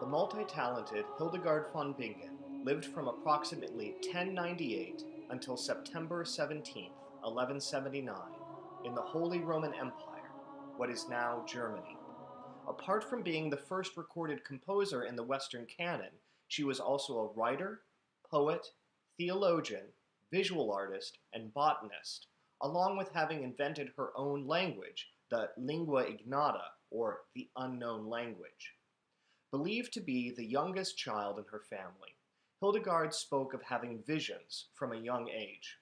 multi-talented Hildegard von Bingen lived from approximately 1098 until September 17th, 1179, in the Holy Roman Empire, what is now Germany. Apart from being the first recorded composer in the Western canon, she was also a writer, poet, theologian, visual artist, and botanist, along with having invented her own language, the lingua ignota, or the unknown language. Believed to be the youngest child in her family, Hildegard spoke of having visions from a young age.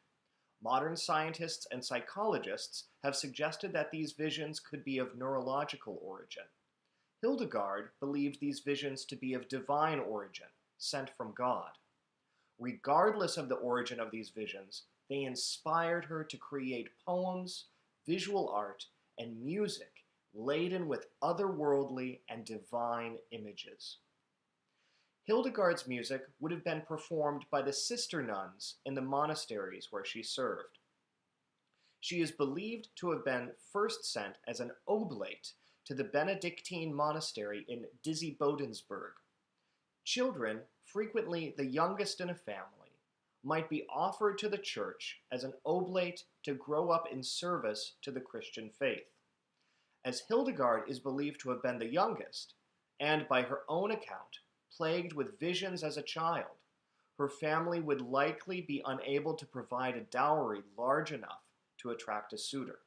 Modern scientists and psychologists have suggested that these visions could be of neurological origin. Hildegard believed these visions to be of divine origin, sent from God. Regardless of the origin of these visions, they inspired her to create poems, visual art, and music laden with otherworldly and divine images. Hildegard's music would have been performed by the sister nuns in the monasteries where she served. She is believed to have been first sent as an oblate to the Benedictine monastery in Dizzy-Bodensburg. Children, frequently the youngest in a family, might be offered to the church as an oblate to grow up in service to the Christian faith. As Hildegard is believed to have been the youngest, and by her own account, plagued with visions as a child, her family would likely be unable to provide a dowry large enough to attract a suitor.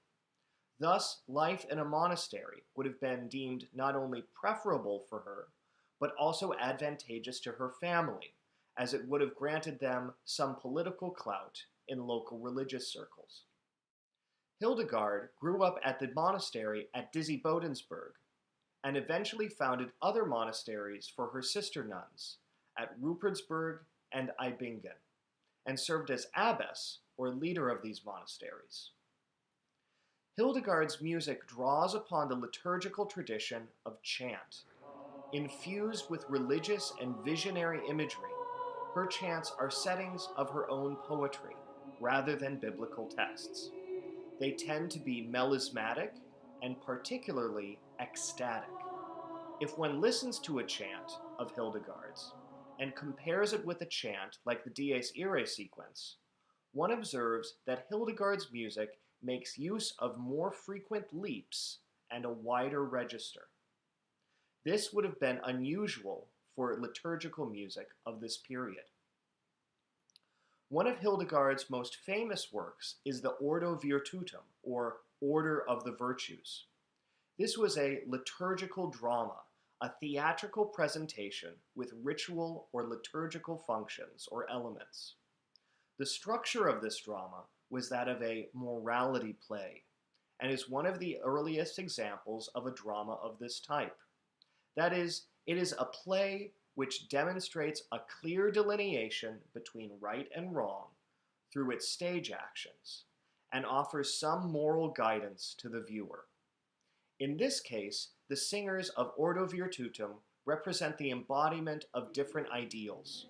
Thus, life in a monastery would have been deemed not only preferable for her, but also advantageous to her family, as it would have granted them some political clout in local religious circles. Hildegard grew up at the monastery at Dizzy-Bodensburg, and eventually founded other monasteries for her sister nuns at Rupertsberg and Eibingen, and served as abbess, or leader of these monasteries. Hildegard's music draws upon the liturgical tradition of chant. Infused with religious and visionary imagery, her chants are settings of her own poetry, rather than biblical texts. They tend to be melismatic and particularly ecstatic. If one listens to a chant of Hildegard's and compares it with a chant like the Dies Irae sequence, one observes that Hildegard's music makes use of more frequent leaps and a wider register. This would have been unusual for liturgical music of this period. One of Hildegard's most famous works is the Ordo Virtutum, or Order of the Virtues. This was a liturgical drama, a theatrical presentation with ritual or liturgical functions or elements. The structure of this drama was that of a morality play, and is one of the earliest examples of a drama of this type. That is, it is a play which demonstrates a clear delineation between right and wrong through its stage actions, and offers some moral guidance to the viewer. In this case, the singers of Ordo Virtutum represent the embodiment of different ideals.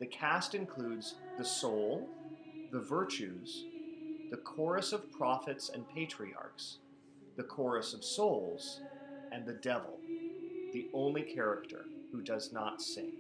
The cast includes the soul, the virtues, the chorus of prophets and patriarchs, the chorus of souls, and the devil, the only character who does not sing.